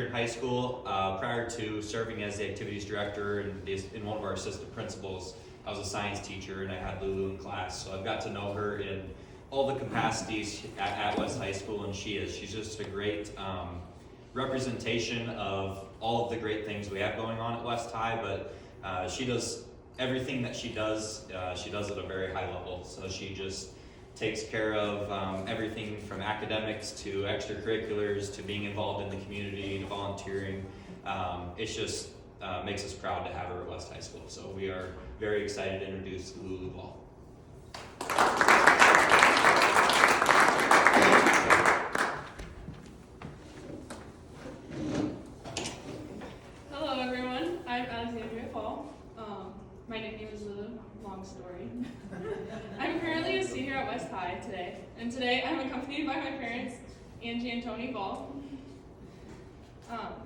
In high school, prior to serving as the activities director and one of our assistant principals, I was a science teacher and I had Lulu in class. So I've got to know her in all the capacities at West High School, and she's just a great representation of all of the great things we have going on at West High, but she does everything that she does at a very high level. So she just takes care of everything from academics to extracurriculars to being involved in the community to volunteering. It's just makes us proud to have her at West High School. So we are very excited to introduce Lulu Ball. Hello everyone, I'm Alexandria Fall. My nickname is Lulu, long story. I'm currently a senior at West High today, and today I'm accompanied by my parents, Angie and Tony Ball.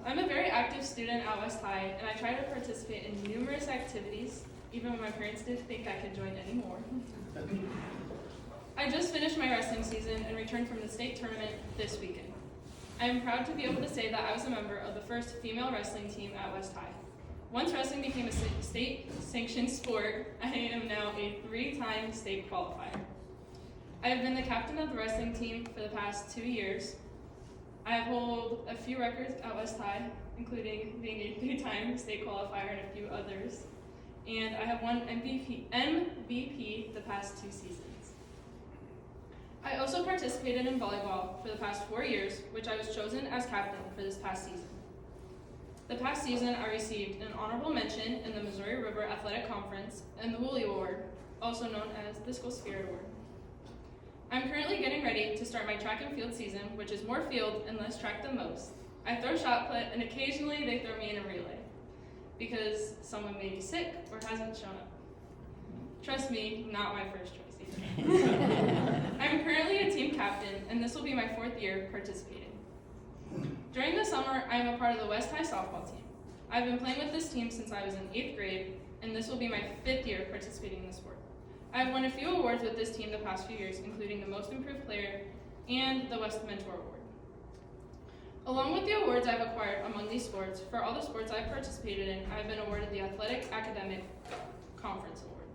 I'm a very active student at West High, and I try to participate in numerous activities, even when my parents didn't think I could join anymore. I just finished my wrestling season and returned from the state tournament this weekend. I am proud to be able to say that I was a member of the first female wrestling team at West High. Once wrestling became a state-sanctioned sport, I am now a 3-time state qualifier. I have been the captain of the wrestling team for the past 2 years. I hold a few records at West High, including being a 3-time state qualifier and a few others. And I have won MVP the past 2 seasons. I also participated in volleyball for the past 4 years, which I was chosen as captain for this past season. The past season, I received an honorable mention in the Missouri River Athletic Conference and the Woolley Award, also known as the School Spirit Award. I'm currently getting ready to start my track and field season, which is more field and less track than most. I throw shot put, and occasionally they throw me in a relay because someone may be sick or hasn't shown up. Trust me, not my first choice either. I'm currently a team captain, and this will be my 4th year participating. During the summer, I am a part of the West High softball team. I've been playing with this team since I was in 8th grade, and this will be my 5th year participating in the sport. I've won a few awards with this team the past few years, including the Most Improved Player and the West Mentor Award. Along with the awards I've acquired among these sports, for all the sports I've participated in, I've been awarded the Athletic Academic Conference Award.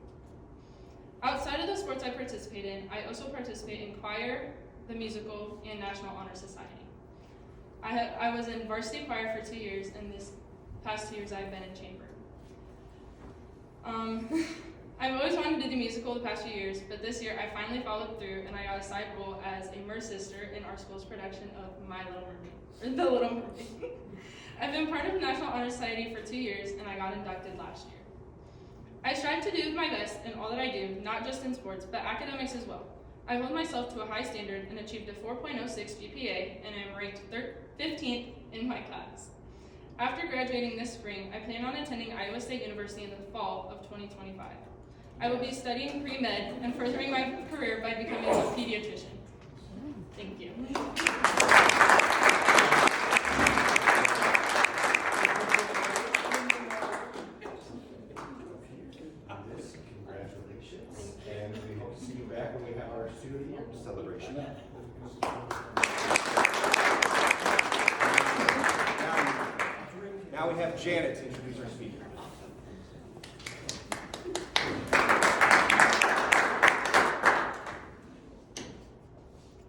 Outside of the sports I participate in, I also participate in choir, the musical, and National Honor Society. I was in varsity choir for 2 years, and this past 2 years I've been in chamber. I've always wanted to do the musical the past few years, but this year I finally followed through and I got a side role as a Mer sister in our school's production of The Little Mermaid. I've been part of the National Honor Society for 2 years, and I got inducted last year. I strive to do my best in all that I do, not just in sports, but academics as well. I hold myself to a high standard and achieved a 4.06 GPA, and I am ranked 15th in my class. After graduating this spring, I plan on attending Iowa State University in the fall of 2025. I will be studying pre-med and furthering my career by becoming a pediatrician. Thank you. Congratulations. And we hope to see you back when we have our student award celebration. Now we have Janet to introduce our speaker.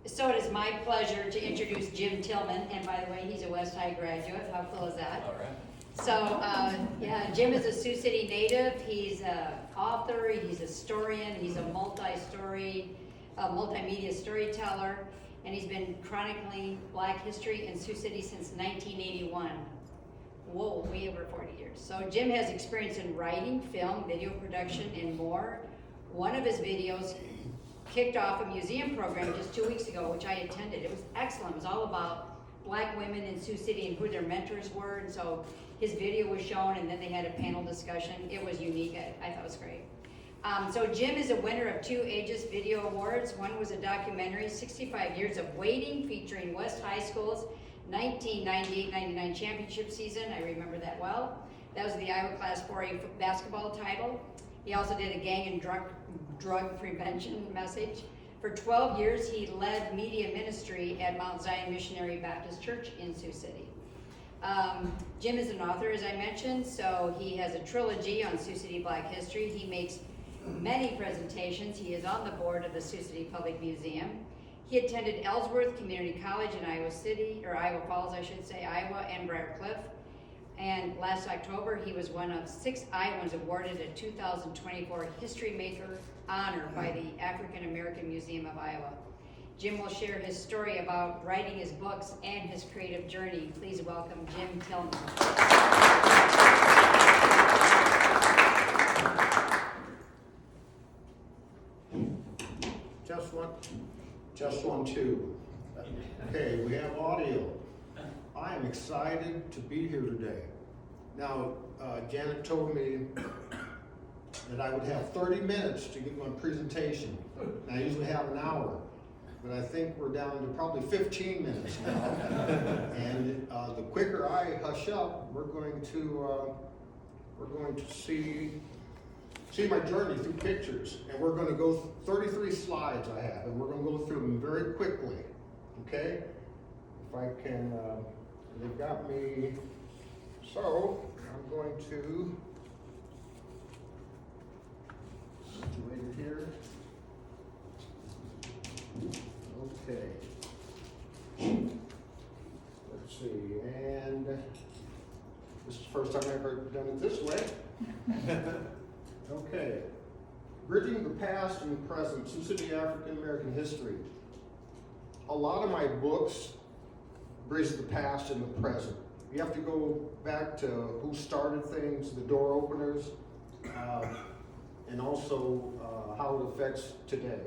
So it is my pleasure to introduce Jim Tillman, and by the way, he's a West High graduate. How cool is that? All right. So, yeah, Jim is a Sioux City native. He's an author, he's a historian, he's a multimedia storyteller, and he's been chronicling Black history in Sioux City since 1981. Whoa, way over 40 years. So Jim has experience in writing, film, video production, and more. One of his videos kicked off a museum program just 2 weeks ago, which I attended. It was excellent. It was all about Black women in Sioux City and who their mentors were, and so his video was shown, and then they had a panel discussion. It was unique. I thought it was great. So Jim is a winner of 2 Aegis Video Awards. One was a documentary, 65 Years of Waiting, featuring West High School's 1998-99 championship season. I remember that well. That was the Iowa Class 4A basketball title. He also did a gang and drug prevention message. For 12 years, he led media ministry at Mount Zion Missionary Baptist Church in Sioux City. Jim is an author, as I mentioned, so he has a trilogy on Sioux City Black history. He makes many presentations. He is on the board of the Sioux City Public Museum. He attended Ellsworth Community College in Iowa City, or Iowa Falls, I should say, Iowa, and Briarcliff. And last October, he was one of 6 Iowans awarded a 2024 History Maker honor by the African American Museum of Iowa. Jim will share his story about writing his books and his creative journey. Please welcome Jim Tillman. Just one, two. Okay, we have audio. I am excited to be here today. Now, Janet told me that I would have 30 minutes to give my presentation. And I usually have an hour, but I think we're down to probably 15 minutes now. And the quicker I hush up, we're going to see my journey through pictures. And we're going to go 33 slides I have, and we're going to go through them very quickly. Okay? If I can, they've got me. So I'm going to situate it here. Okay. Let's see, and this is the first time I've ever done it this way. Okay. Bridging the past and the present, Sioux City African American history. A lot of my books bridge the past and the present. You have to go back to who started things, the door openers, and also how it affects today.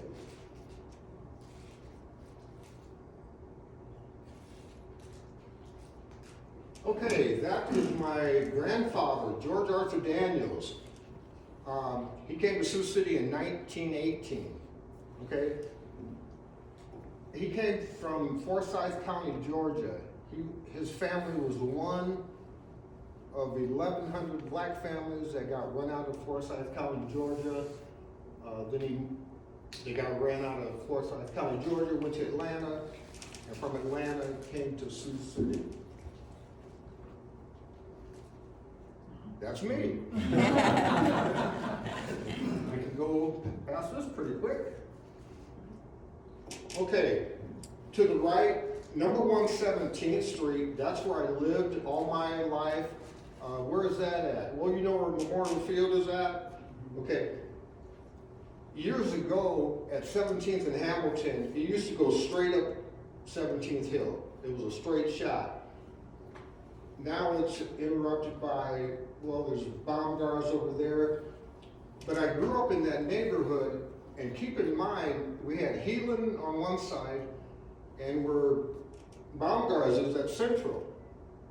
Okay, that is my grandfather, George Arthur Daniels. He came to Sioux City in 1918, okay? He came from Forsyth County, Georgia. His family was one of 1,100 black families that got run out of Forsyth County, Georgia. They got ran out of Forsyth County, Georgia, went to Atlanta, and from Atlanta came to Sioux City. That's me. I can go past this pretty quick. Okay, to the right, number 117th Street, that's where I lived all my life. Where is that at? Well, you know where Memorial Field is at? Okay. Years ago, at 17th and Hamilton, it used to go straight up 17th Hill. It was a straight shot. Now it's interrupted by, well, there's bomb guards over there. But I grew up in that neighborhood, and keep in mind, we had Heelan on one side, and where Baumgart's is at Central.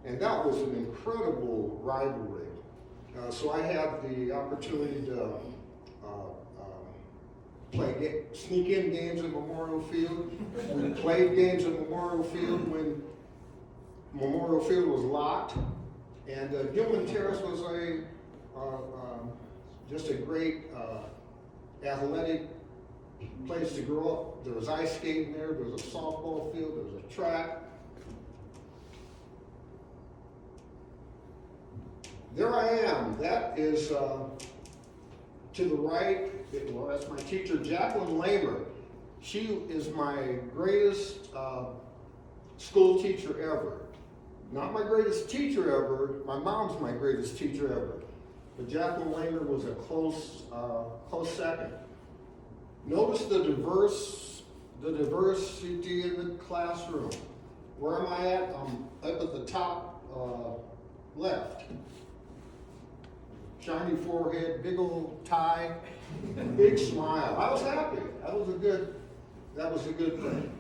And that was an incredible rivalry. So I had the opportunity to sneak in games at Memorial Field. We played games at Memorial Field when Memorial Field was locked. And Gilman Terrace was just a great athletic place to grow up. There was ice skating there was a softball field, there was a track. There I am. That is to the right. Well, that's my teacher, Jacqueline Lamer. She is my greatest school teacher ever. Not my greatest teacher ever. My mom's my greatest teacher ever. But Jacqueline Lamer was a close second. Notice the diversity in the classroom. Where am I at? I'm up at the top left. Shiny forehead, big old tie, big smile. I was happy. That was a good thing.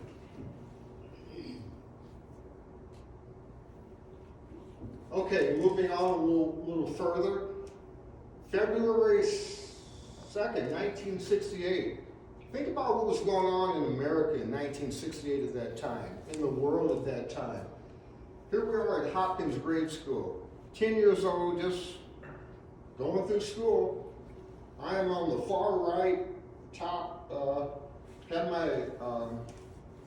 Okay, moving on a little further. February 2nd, 1968. Think about what was going on in America in 1968 at that time, in the world at that time. Here we are at Hopkins Grade School, 10 years old, just going through school. I am on the far right top, had my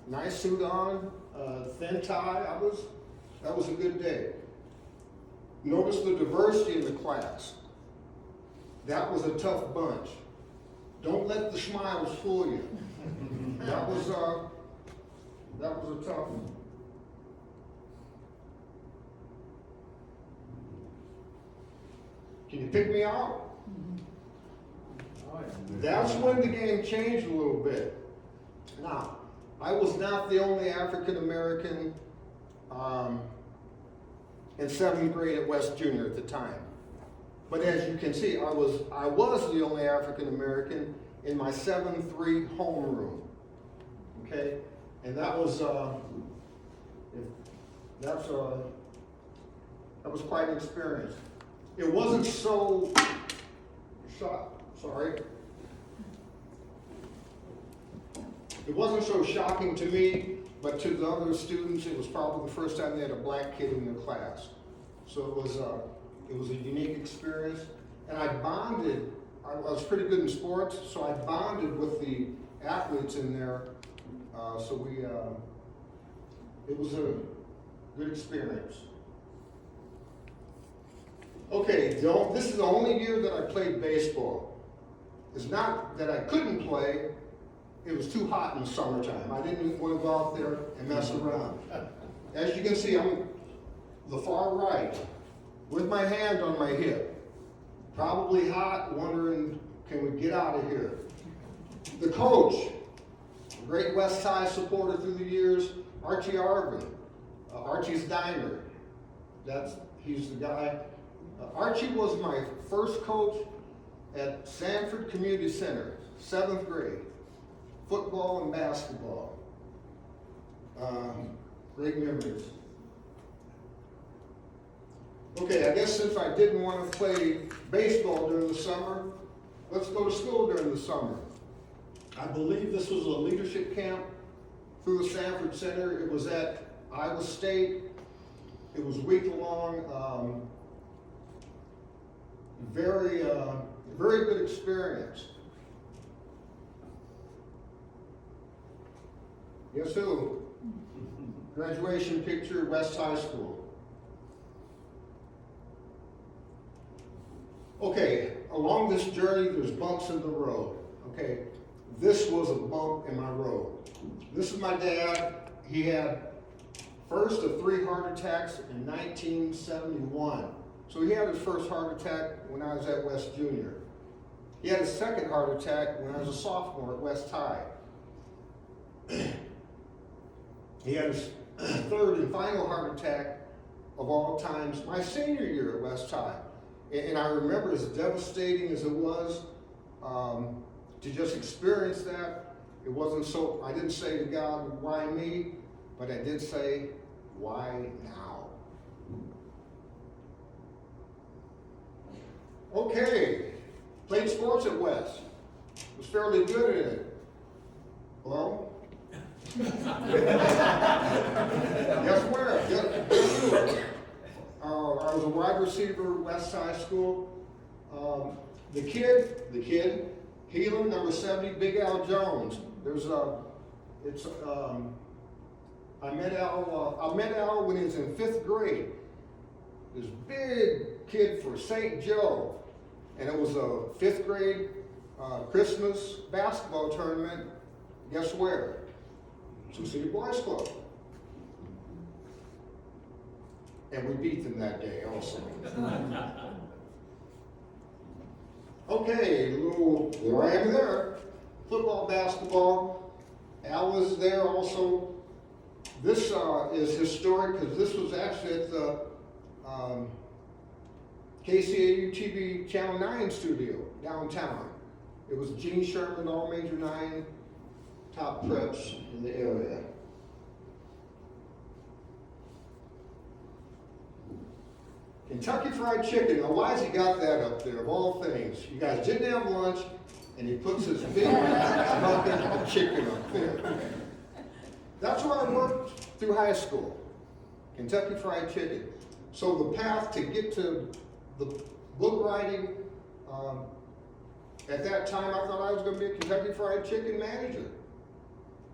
nice suit on, thin tie. That was a good day. Notice the diversity in the class. That was a tough bunch. Don't let the smiles fool you. That was a tough one. Can you pick me out? That's when the game changed a little bit. Now, I was not the only African American in 7th grade at West Junior at the time. But as you can see, I was the only African American in my 7-3 homeroom. Okay? And that was quite an experience. It wasn't so It wasn't so shocking to me, but to the other students, it was probably the first time they had a black kid in their class. So it was a unique experience, and I bonded. I was pretty good in sports, so I bonded with the athletes in there. It was a good experience. Okay, this is the only year that I played baseball. It's not that I couldn't play, it was too hot in the summertime. I didn't want to go out there and mess around. As you can see, I'm the far right, with my hand on my hip. Probably hot, wondering, can we get out of here? The coach, a great West High supporter through the years, Archie Arvin, Archie's Diner. He's the guy. Archie was my first coach at Sanford Community Center, 7th grade, football and basketball. Great memories. Okay, I guess since I didn't want to play baseball during the summer, let's go to school during the summer. I believe this was a leadership camp through the Sanford Center. It was at Iowa State. It was week-long. Very good experience. Guess who? Graduation picture, West High School. Okay, along this journey, there's bumps in the road. Okay, this was a bump in my road. This is my dad. He had first of 3 heart attacks in 1971. So he had his first heart attack when I was at West Junior. He had his second heart attack when I was a sophomore at West High. He had his third and final heart attack of all times my senior year at West High. And I remember, as devastating as it was to just experience that, it wasn't so, I didn't say to God, why me? But I did say, why now? Okay, played sports at West. Was fairly good at it. Well, guess where? Guess who? I was a wide receiver at West High School. The kid, Healer, number 70, Big Al Jones. I met Al when he was in 5th grade. This big kid for St. Joe. And it was a 5th grade Christmas basketball tournament. Guess where? Sioux City Boys Club. And we beat them that day also. Okay, there I am there. Football, basketball. Al was there also. This is historic because this was actually at the KCAU TV Channel 9 studio downtown. It was Gene Sherman, all major 9 top preps in the area. Kentucky Fried Chicken. Now, why's he got that up there, of all things? You guys didn't have lunch, and he puts his big bucket of chicken up there. That's where I worked through high school. Kentucky Fried Chicken. So the path to get to the book writing, at that time I thought I was going to be a Kentucky Fried Chicken manager.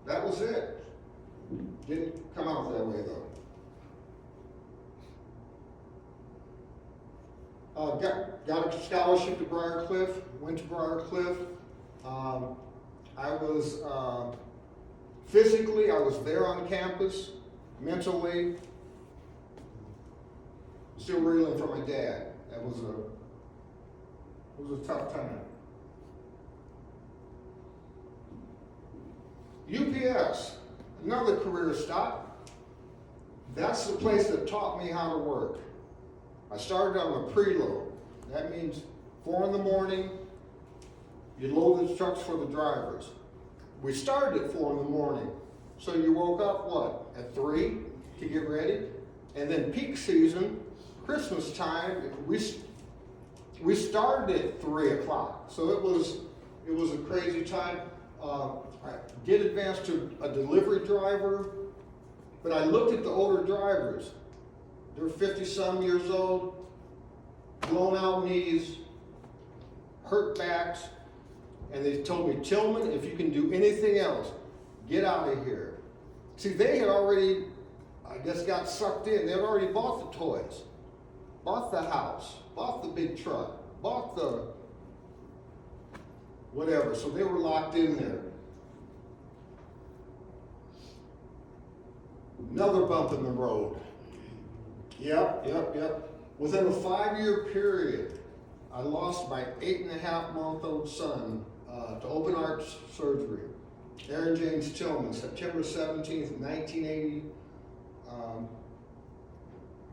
That was it. Didn't come out that way though. Got a scholarship to Briarcliff, went to Briarcliff. I was, physically, I was there on campus, mentally, still reeling from my dad. It was a tough time. UPS, another career stop. That's the place that taught me how to work. I started on a preload. That means 4 in the morning, you load the trucks for the drivers. We started at 4 in the morning. So you woke up, what, at 3 to get ready? And then peak season, Christmas time, we started at 3 o'clock. So it was a crazy time. I did advance to a delivery driver, but I looked at the older drivers. They're 50-some years old, blown out knees, hurt backs, and they told me, Tillman, if you can do anything else, get out of here. See, they had already, I guess, got sucked in. They had already bought the toys, bought the house, bought the big truck, bought the whatever. So they were locked in there. Another bump in the road. Yep. Within a 5-year period, I lost my 8.5-month-old son to open heart surgery. Aaron James Tillman, September 17th, 1980.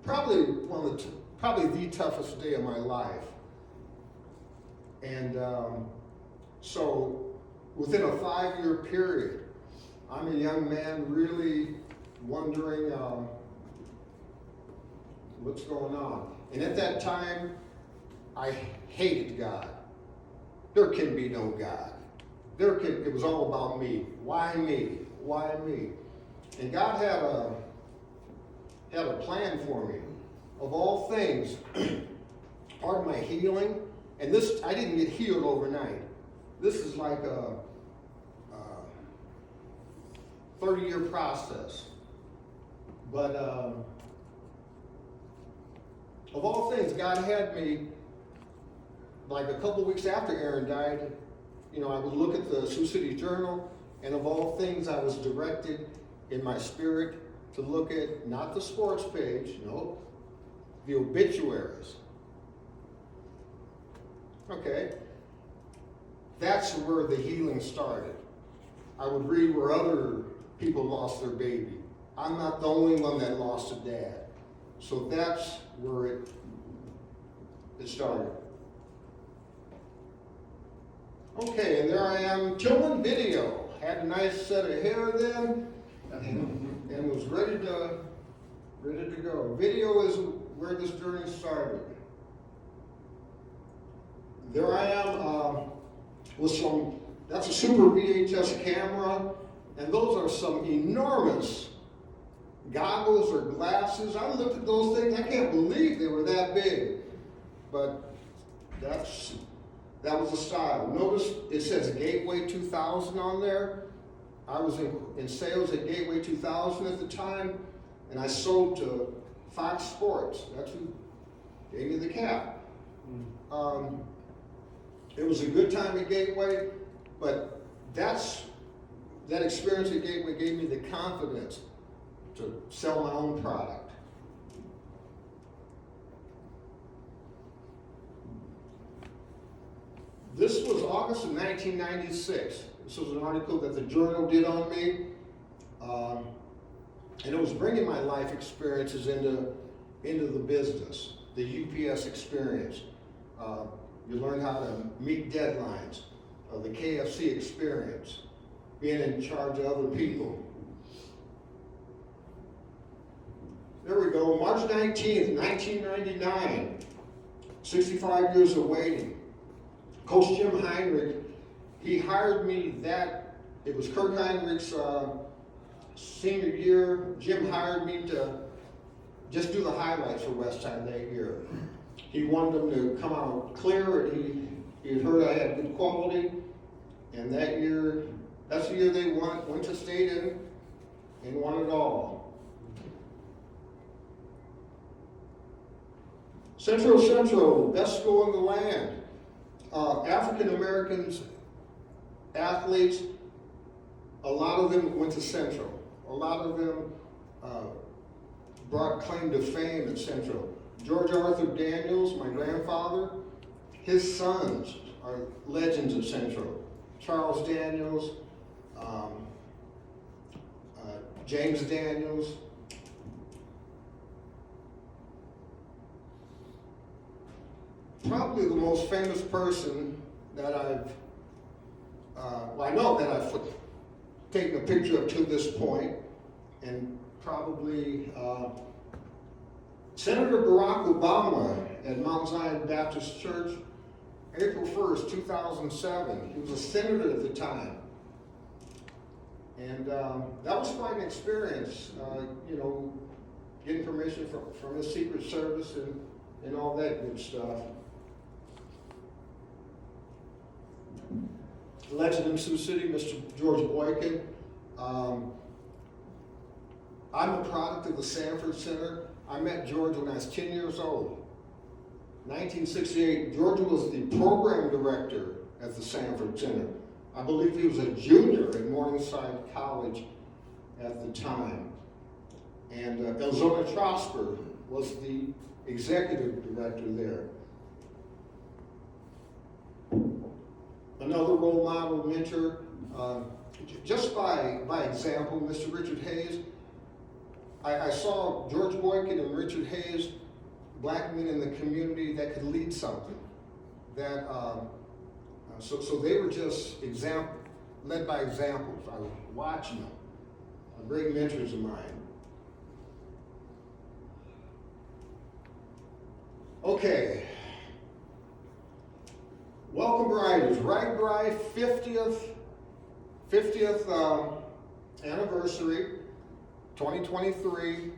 Probably the toughest day of my life. And so within a 5-year period, I'm a young man really wondering what's going on. And at that time, I hated God. There can be no God. It was all about me. Why me? Why me? And God had a plan for me. Of all things, part of my healing, and this, I didn't get healed overnight. This is like a 30-year process. But of all things, God had me, like a couple weeks after Aaron died, I would look at the Sioux City Journal, and of all things, I was directed in my spirit to look at not the sports page, no, the obituaries. Okay, that's where the healing started. I would read where other people lost their baby. I'm not the only one that lost a dad. So that's where it started. Okay, and there I am, Tillman video. Had a nice set of hair then, and was ready to go. Video is where this journey started. There I am with that's a Super VHS camera, and those are some enormous goggles or glasses. I looked at those things, I can't believe they were that big. But that was the style. Notice it says Gateway 2000 on there. I was in sales at Gateway 2000 at the time, and I sold to Fox Sports. That's who gave me the cap. It was a good time at Gateway, but that experience at Gateway gave me the confidence to sell my own product. This was August of 1996. This was an article that the Journal did on me. And it was bringing my life experiences into the business, the UPS experience. You learn how to meet deadlines, the KFC experience, being in charge of other people. There we go, March 19th, 1999, 65 years of waiting. Coach Jim Heinrich, he hired me it was Kurt Heinrich's senior year. Jim hired me to just do the highlights for West Side that year. He wanted them to come out clear, and he had heard I had good quality. And that's the year they went to state and won it all. Central, best school in the land. African Americans, athletes, a lot of them went to Central. A lot of them brought claim to fame at Central. George Arthur Daniels, my grandfather, his sons are legends at Central. Charles Daniels, James Daniels. Probably the most famous person that I know that I've taken a picture of to this point, and probably Senator Barack Obama at Mount Zion Baptist Church, April 1st, 2007. He was a senator at the time. And that was quite an experience, getting permission from the Secret Service and all that good stuff. Legend in Sioux City, Mr. George Boykin. I'm a product of the Sanford Center. I met George when I was 10 years old. 1968, George was the program director at the Sanford Center. I believe he was a junior at Morningside College at the time. And Elzona Trosper was the executive director there. Another role model, mentor, just by example, Mr. Richard Hayes. I saw George Boykin and Richard Hayes, black men in the community that could lead something. That so they were just led by examples. I was watching them. Great mentors of mine. Okay. Welcome riders. Ride 50th anniversary, 2023.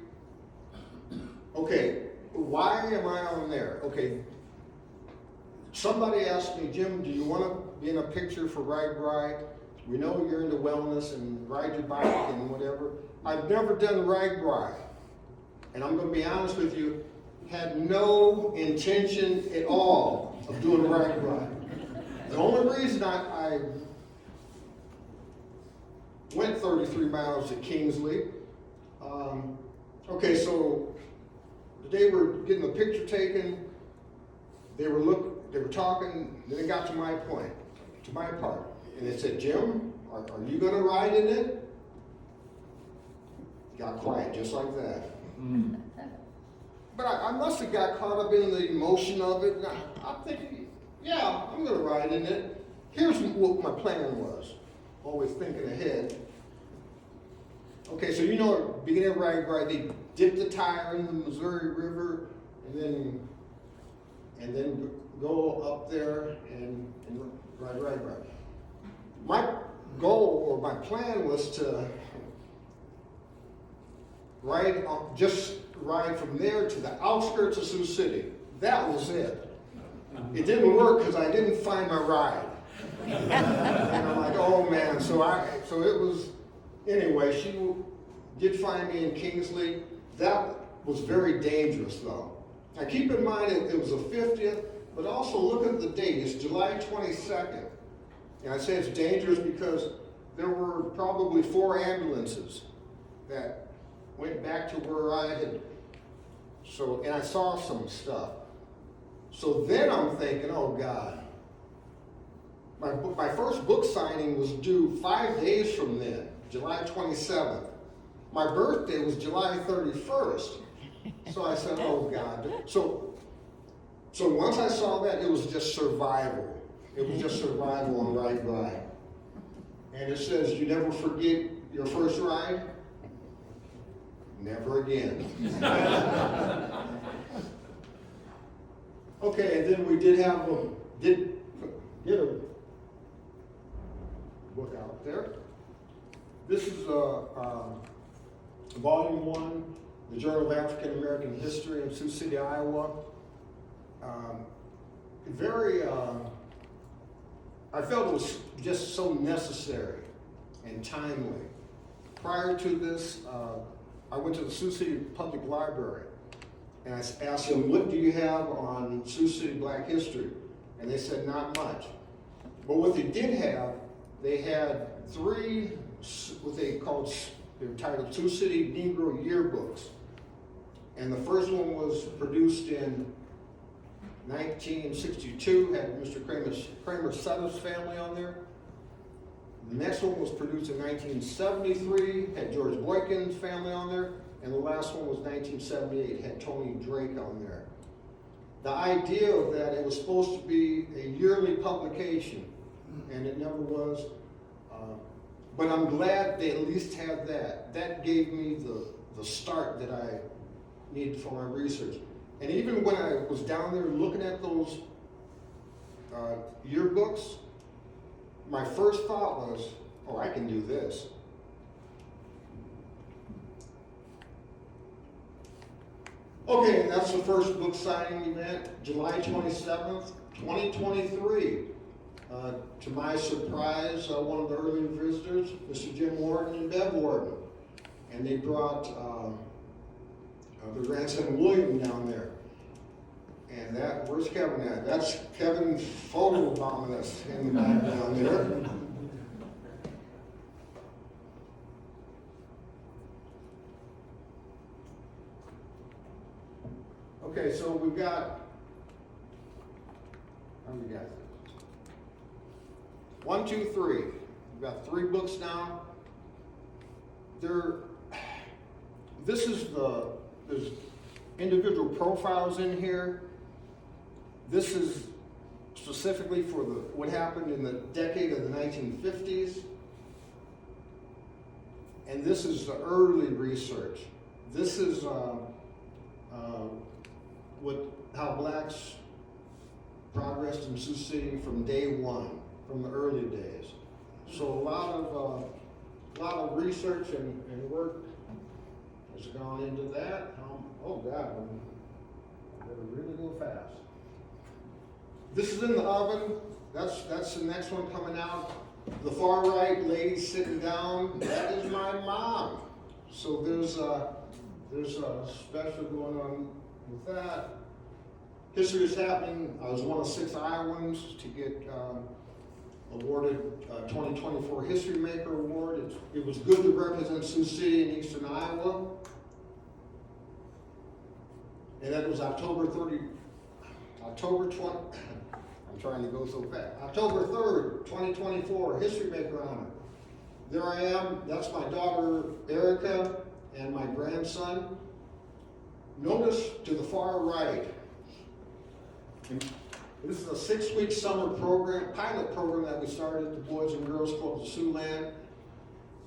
Okay, why am I on there? Okay, somebody asked me, Jim, do you want to be in a picture for Ride? We know you're into wellness and ride your bike and whatever. I've never done Ride, and I'm going to be honest with you, had no intention at all of doing Ride. The only reason I went 33 miles to Kingsley. Okay, so the day we're getting the picture taken, they were talking, then it got to my point, to my part. And they said, Jim, are you going to ride in it? Got quiet, just like that. But I must have got caught up in the emotion of it. And I'm thinking, yeah, I'm going to ride in it. Here's what my plan was. Always thinking ahead. Okay, so beginning of Ride, they dip the tire in the Missouri River and then go up there and ride. My goal or my plan was to just ride from there to the outskirts of Sioux City. That was it. It didn't work because I didn't find my ride. And I'm like, oh man, so it was, anyway, she did find me in Kingsley. That was very dangerous though. Now keep in mind it was a 50th, but also look at the date, it's July 22nd. And I say it's dangerous because there were probably 4 ambulances that went back to where I had, and I saw some stuff. So then I'm thinking, oh God, my first book signing was due 5 days from then, July 27th. My birthday was July 31st. So I said, oh God. So once I saw that, it was just survival. It was just survival on Ride. And it says, you never forget your first ride? Never again. Okay, and then we did get a book out there. This is volume 1, the Journal of African American History in Sioux City, Iowa. I felt it was just so necessary and timely. Prior to this, I went to the Sioux City Public Library, And I asked them, what do you have on Sioux City Black history? And they said, not much. But what they did have, they had 3, what they called, they were titled Sioux City Negro Yearbooks. And the first one was produced in 1962, had Mr. Kramer Sutter's family on there. The next one was produced in 1973, had George Boykin's family on there. And the last one was 1978, had Tony Drake on there. The idea of that, it was supposed to be a yearly publication, and it never was. But I'm glad they at least had that. That gave me the start that I needed for my research. And even when I was down there looking at those yearbooks, my first thought was, oh, I can do this. Okay, and that's the first book signing event, July 27th, 2023. To my surprise, one of the early visitors, Mr. Jim Warden and Bev Warden. And they brought their grandson William down there. And that, where's Kevin at? That's Kevin photobombing us in the background there. Okay, so we've got, how many guys? 1, 2, 3. We've got 3 books now. There's individual profiles in here. This is specifically for what happened in the decade of the 1950s. And this is the early research. This is how blacks progressed in Sioux City from day one, from the early days. So a lot of research and work has gone into that. Oh God, I better really go fast. This is in the oven. That's the next one coming out. The far right lady sitting down, that is my mom. So there's a special going on with that. History is happening. I was one of 6 Iowans to get awarded 2024 History Maker Award. It was good to represent Sioux City in eastern Iowa. And that was October 20, I'm trying to go so fast. October 3rd, 2024, History Maker Honor. There I am, that's my daughter Erica and my grandson. Notice to the far right, this is a 6-week summer program, pilot program that we started at the Boys and Girls Club of Siouxland,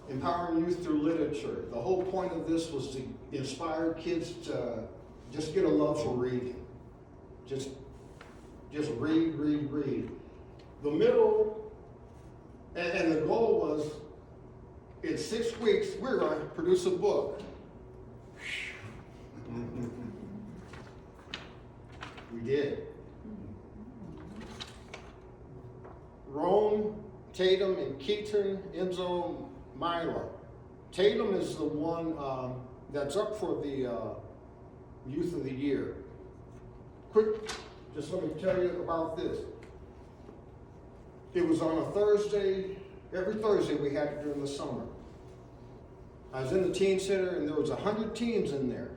empowering youth through literature. The whole point of this was to inspire kids to just get a love for reading. Just read, read, read. The middle, and the goal was, in 6 weeks, we're going to produce a book. We did. Rome, Tatum, and Keaton, Enzo, Myla. Tatum is the one that's up for the Youth of the Year. Quick, just let me tell you about this. It was on a Thursday, every Thursday we had it during the summer. I was in the teen center and there was 100 teens in there.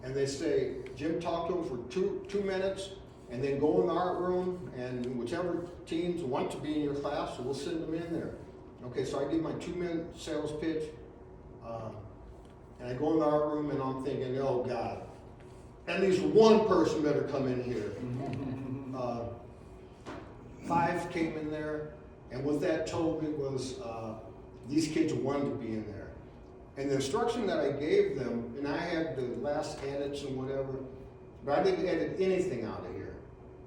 And they say, Jim, talk to them for two minutes and then go in the art room and whichever teens want to be in your class, so we'll send them in there. Okay, so I give my 2-minute sales pitch and I go in the art room and I'm thinking, oh God, at least one person better come in here. 5 came in there, and what that told me was these kids wanted to be in there. And the instruction that I gave them, and I had the last edits and whatever, but I didn't edit anything out of here.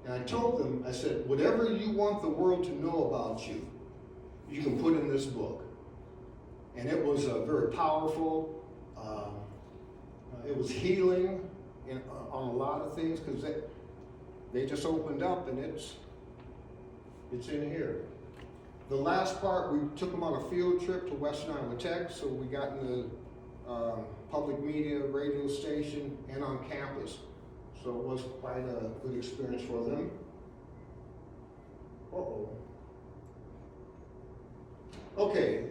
And I told them, I said, whatever you want the world to know about you, you can put in this book. And it was very powerful. It was healing on a lot of things because they just opened up and it's in here. The last part, we took them on a field trip to Western Iowa Tech, so we got in the public media, radio station, and on campus. So it was quite a good experience for them. Uh-oh. Okay,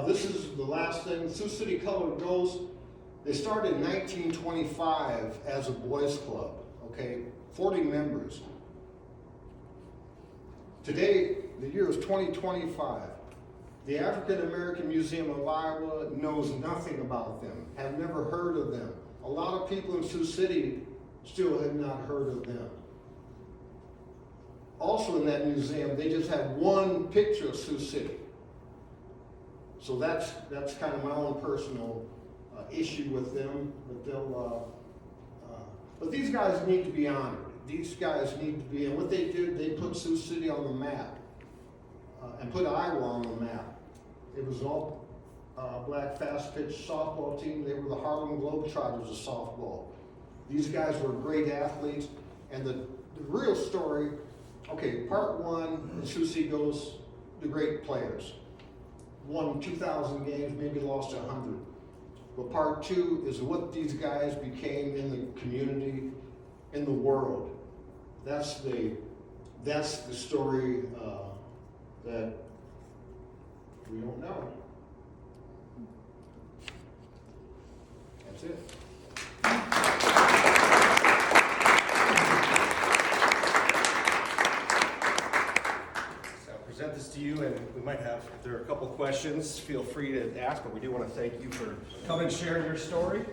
this is the last thing. Sioux City Colored Ghost, they started in 1925 as a boys club, okay? 40 members. Today, the year is 2025. The African American Museum of Iowa knows nothing about them, have never heard of them. A lot of people in Sioux City still have not heard of them. Also in that museum, they just have one picture of Sioux City. So that's kind of my own personal issue with them, but they'll, but these guys need to be honored. These guys need to be, and what they did, they put Sioux City on the map, and put Iowa on the map. It was an all black fast pitch softball team. They were the Harlem Globetrotters of softball. These guys were great athletes, and the real story, okay, part one, the Sioux City goes, the great players. Won 2,000 games, maybe lost 100. But part two is what these guys became in the community, in the world. That's the story that we don't know. That's it. So I'll present this to you, and we might have, if there are a couple questions, feel free to ask, but we do want to thank you for coming and sharing your story.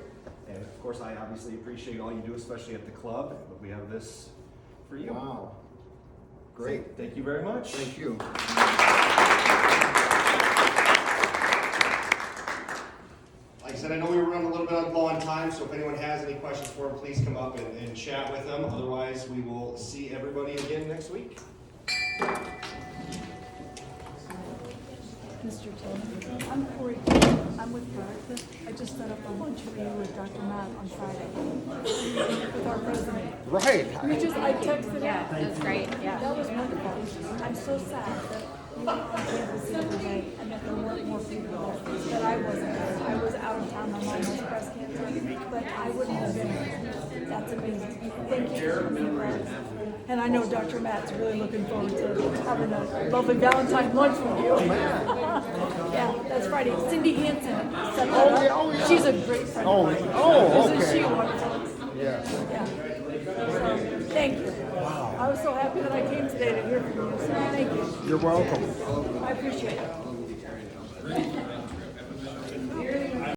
And of course, I obviously appreciate all you do, especially at the club, but we have this for you. Wow. Great. So, thank you very much. Thank you. Like I said, I know we were running a little bit low on time, so if anyone has any questions for him, please come up and chat with them. Otherwise, we will see everybody again next week. Mr. Tillman, I'm Corey. I'm with Brad. I just set up a lunch meeting with Dr. Matt on Friday with our president. Right. I texted him. Yeah, that's great, yeah. That was wonderful. I'm so sad that you were on campus the other day and that there weren't more people there, that I wasn't there. I was out of town. My mom has breast cancer, but I wouldn't have been there. That's amazing. Thank you for being there. And I know Dr. Matt's really looking forward to having a lovely Valentine's lunch with you. Yeah, that's Friday. Cindy Hansen set that up. Oh, yeah. She's a great friend of mine. okay. Isn't she wonderful? Yes. Yeah. So, thank you. Wow. I was so happy that I came today to hear from you. So thank you. You're welcome. I appreciate it.